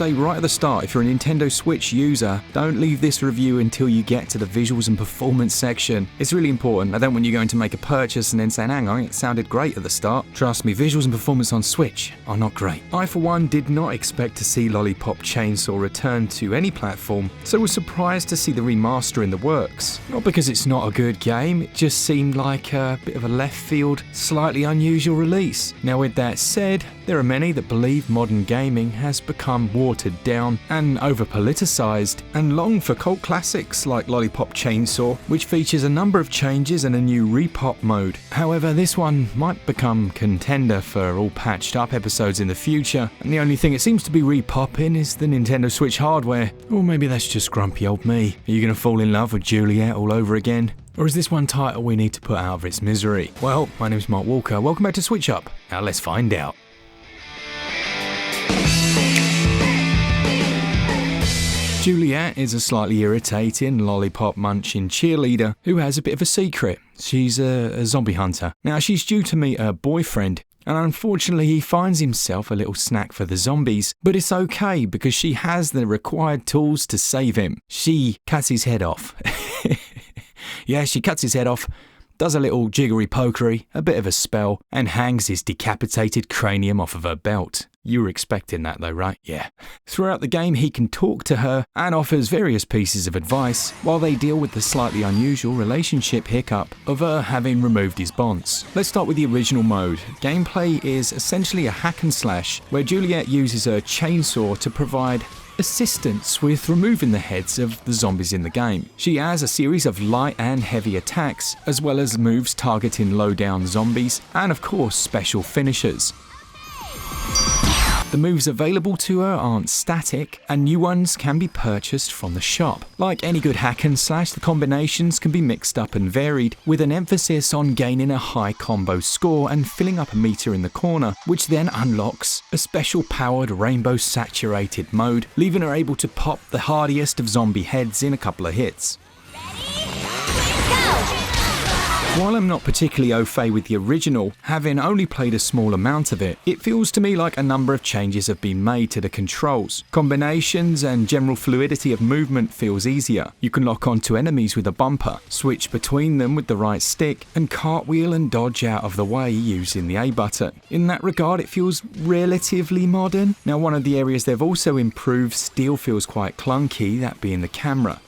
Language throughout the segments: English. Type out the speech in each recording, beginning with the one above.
say right at the start, if you're a Nintendo Switch user, don't leave this review until you get to the visuals and performance section. It's really important. I don't want you going to make a purchase and then saying, hang on, it sounded great at the start. Trust me, visuals and performance on Switch are not great. I, for one, did not expect to see Lollipop Chainsaw return to any platform, so was surprised to see the remaster in the works. Not because it's not a good game, it just seemed like a bit of a left field, slightly unusual release. Now with that said, there are many that believe modern gaming has become watered down and over-politicized and long for cult classics like Lollipop Chainsaw, which features a number of changes and a new RePop mode. However, this one might become contender for all patched up episodes in the future, and the only thing it seems to be repopping is the Nintendo Switch hardware. Or maybe that's just grumpy old me. Are you going to fall in love with Juliet all over again? Or is this one title we need to put out of its misery? Well, my name's Mark Walker, welcome back to SwitchUp. Now let's find out. Juliet is a slightly irritating, lollipop munching cheerleader who has a bit of a secret. She's a zombie hunter. Now she's due to meet her boyfriend, and unfortunately he finds himself a little snack for the zombies, but it's okay because she has the required tools to save him. She cuts his head off. Yeah, she cuts his head off, does a little jiggery pokery, a bit of a spell, and hangs his decapitated cranium off of her belt. You were expecting that though, right? Yeah. Throughout the game he can talk to her and offers various pieces of advice while they deal with the slightly unusual relationship hiccup of her having removed his bonds. Let's start with the original mode. Gameplay is essentially a hack and slash where Juliet uses her chainsaw to provide assistance with removing the heads of the zombies in the game. She has a series of light and heavy attacks, as well as moves targeting low-down zombies, and of course special finishers. The moves available to her aren't static, and new ones can be purchased from the shop. Like any good hack and slash, the combinations can be mixed up and varied, with an emphasis on gaining a high combo score and filling up a meter in the corner, which then unlocks a special powered rainbow saturated mode, leaving her able to pop the hardiest of zombie heads in a couple of hits. While I'm not particularly au fait with the original, having only played a small amount of it, it feels to me like a number of changes have been made to the controls. Combinations and general fluidity of movement feels easier. You can lock onto enemies with a bumper, switch between them with the right stick, and cartwheel and dodge out of the way using the A button. In that regard, it feels relatively modern. Now, one of the areas they've also improved still feels quite clunky, that being the camera.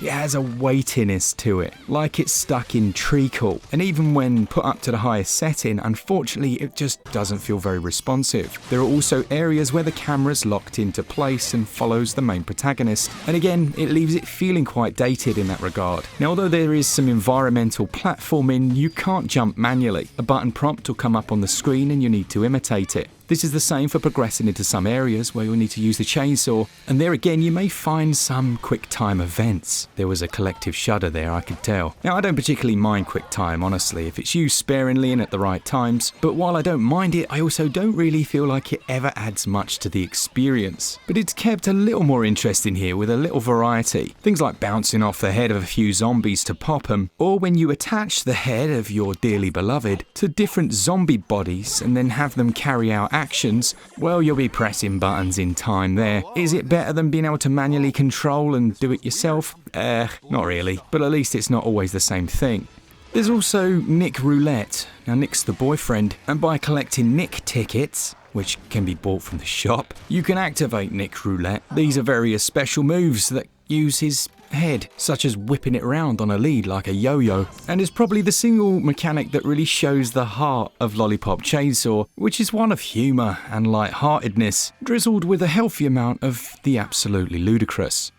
It has a weightiness to it, like it's stuck in treacle, and even when put up to the highest setting, unfortunately it just doesn't feel very responsive. There are also areas where the camera's locked into place and follows the main protagonist, and again it leaves it feeling quite dated in that regard. Now although there is some environmental platforming, you can't jump manually. A button prompt will come up on the screen and you need to imitate it. This is the same for progressing into some areas where you'll need to use the chainsaw, and there again you may find some QuickTime events. There was a collective shudder there, I could tell. Now I don't particularly mind QuickTime, honestly, if it's used sparingly and at the right times, but while I don't mind it, I also don't really feel like it ever adds much to the experience. But it's kept a little more interesting here with a little variety. Things like bouncing off the head of a few zombies to pop them, or when you attach the head of your dearly beloved to different zombie bodies and then have them carry out actions, well, you'll be pressing buttons in time there. Is it better than being able to manually control and do it yourself? Not really, but at least it's not always the same thing. There's also Nick Roulette. Now Nick's the boyfriend, and by collecting Nick tickets, which can be bought from the shop, you can activate Nick Roulette. These are various special moves that use his head, such as whipping it around on a lead like a yo-yo, and is probably the single mechanic that really shows the heart of Lollipop Chainsaw, which is one of humour and light-heartedness, drizzled with a healthy amount of the absolutely ludicrous.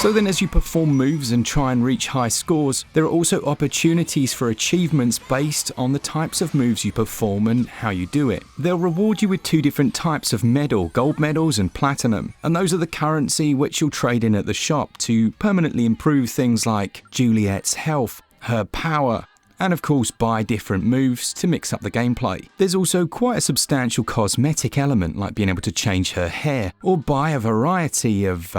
So then as you perform moves and try and reach high scores, there are also opportunities for achievements based on the types of moves you perform and how you do it. They'll reward you with two different types of medal, gold medals and platinum, and those are the currency which you'll trade in at the shop to permanently improve things like Juliet's health, her power, and of course buy different moves to mix up the gameplay. There's also quite a substantial cosmetic element, like being able to change her hair or buy a variety of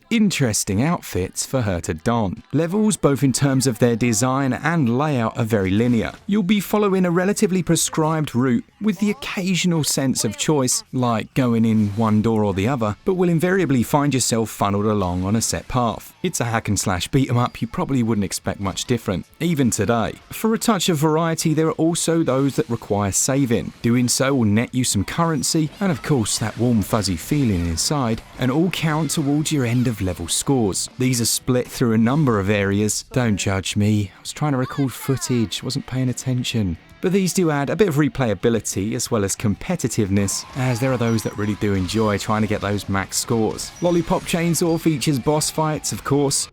interesting outfits for her to don. Levels, both in terms of their design and layout, are very linear. You'll be following a relatively prescribed route with the occasional sense of choice, like going in one door or the other, but will invariably find yourself funneled along on a set path. It's a hack and slash beat 'em up, you probably wouldn't expect much different, even today. For a touch of variety, there are also those that require saving. Doing so will net you some currency, and of course that warm fuzzy feeling inside, and all count towards your end of level scores. These are split through a number of areas. Don't judge me, I was trying to record footage, wasn't paying attention. But these do add a bit of replayability as well as competitiveness, as there are those that really do enjoy trying to get those max scores. Lollipop Chainsaw features boss fights, of course.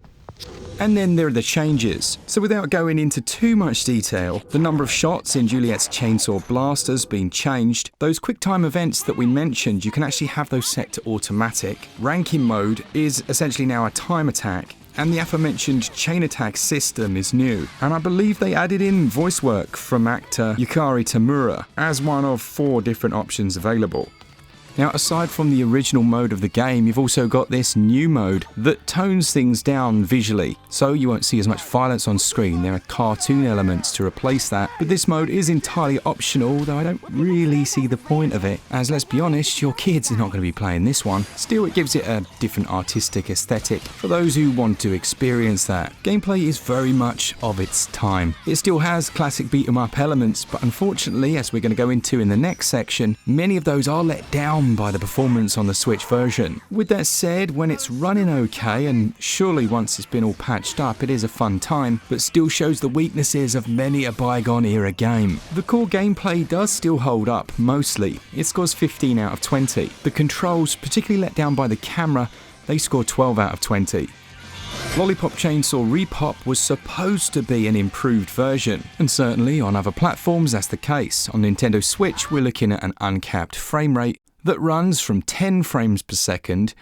And then there are the changes. So without going into too much detail, the number of shots in Juliet's Chainsaw Blast has been changed. Those QuickTime events that we mentioned, you can actually have those set to automatic. Ranking mode is essentially now a time attack. And the aforementioned chain attack system is new, and I believe they added in voice work from actor Yukari Tamura as one of 4 different options available. Now, aside from the original mode of the game, you've also got this new mode that tones things down visually, so you won't see as much violence on screen. There are cartoon elements to replace that, but this mode is entirely optional, though I don't really see the point of it, as let's be honest, your kids are not going to be playing this one. Still, it gives it a different artistic aesthetic for those who want to experience that. Gameplay is very much of its time. It still has classic beat 'em up elements, but unfortunately, as we're going to go into in the next section, many of those are let down by the performance on the Switch version. With that said, when it's running okay, and surely once it's been all patched up, it is a fun time, but still shows the weaknesses of many a bygone era game. The core gameplay does still hold up, mostly. It scores 15 out of 20. The controls, particularly let down by the camera, they score 12 out of 20. Lollipop Chainsaw RePop was supposed to be an improved version, and certainly on other platforms that's the case. On NintendoSwitch, we're looking at an uncapped frame rate that runs from 10 frames per second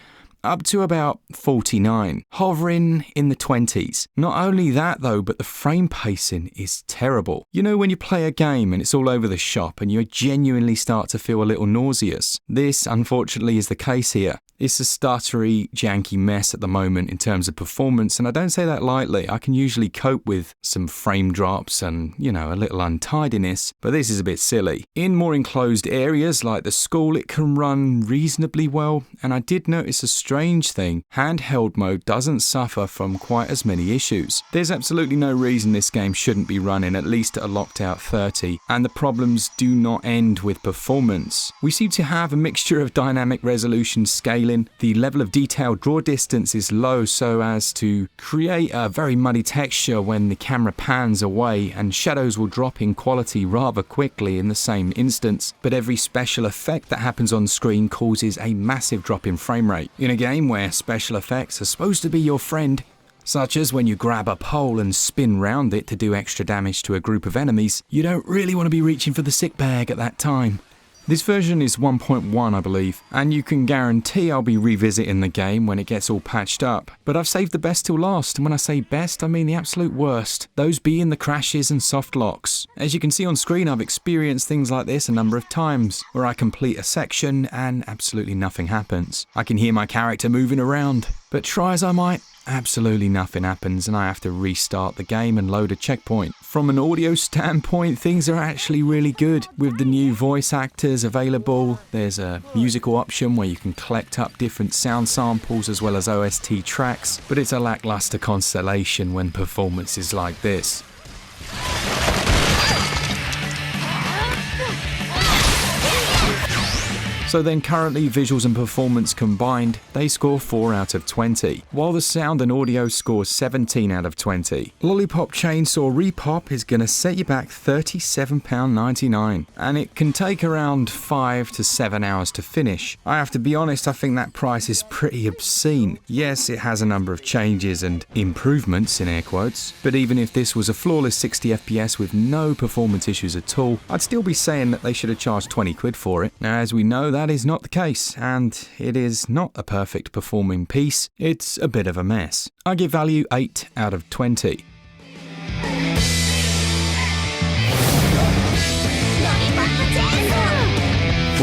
up to about 49, hovering in the 20s. Not only that though, but the frame pacing is terrible. You know when you play a game and it's all over the shop and you genuinely start to feel a little nauseous? This, unfortunately, is the case here. It's a stuttery, janky mess at the moment in terms of performance, and I don't say that lightly. I can usually cope with some frame drops and, a little untidiness, but this is a bit silly. In more enclosed areas like the school, it can run reasonably well, and I did notice a strange thing. Handheld mode doesn't suffer from quite as many issues. There's absolutely no reason this game shouldn't be running at least at a locked out 30, and the problems do not end with performance. We seem to have a mixture of dynamic resolution scaling. The level of detail draw distance is low so as to create a very muddy texture when the camera pans away, and shadows will drop in quality rather quickly in the same instance, but every special effect that happens on screen causes a massive drop in frame rate. In a game where special effects are supposed to be your friend, such as when you grab a pole and spin round it to do extra damage to a group of enemies, you don't really want to be reaching for the sick bag at that time. This version is 1.1, I believe, and you can guarantee I'll be revisiting the game when it gets all patched up. But I've saved the best till last, and when I say best, I mean the absolute worst. Those being the crashes and soft locks. As you can see on screen, I've experienced things like this a number of times, where I complete a section and absolutely nothing happens. I can hear my character moving around, but try as I might, absolutely nothing happens, and I have to restart the game and load a checkpoint. From an audio standpoint, things are actually really good. With the new voice actors available, there's a musical option where you can collect up different sound samples as well as OST tracks, but it's a lackluster constellation when performance is like this. So then currently visuals and performance combined, they score 4 out of 20, while the sound and audio scores 17 out of 20. Lollipop Chainsaw RePop is going to set you back £37.99, and it can take around 5 to 7 hours to finish. I have to be honest, I think that price is pretty obscene. Yes, it has a number of changes and improvements in air quotes, but even if this was a flawless 60 FPS with no performance issues at all, I'd still be saying that they should have charged 20 quid for it. Now, as we know, that is not the case, and it is not a perfect performing piece. It's a bit of a mess. I give value 8 out of 20.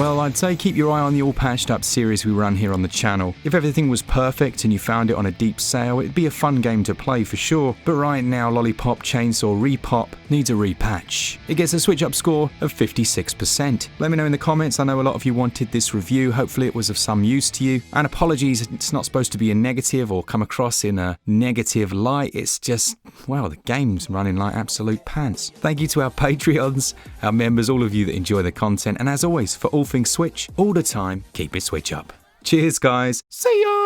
Well, I'd say keep your eye on the all patched up series we run here on the channel. If everything was perfect and you found it on a deep sale, it'd be a fun game to play for sure, but right now Lollipop Chainsaw RePop needs a repatch. It gets a SwitchUp score of 56%. Let me know in the comments. I know a lot of you wanted this review. Hopefully it was of some use to you. And apologies, it's not supposed to be a negative or come across in a negative light. It's just, well, the game's running like absolute pants. Thank you to our Patreons, our members, all of you that enjoy the content. And as always, for all things Switch, all the time, keep it Switch up. Cheers, guys. See ya!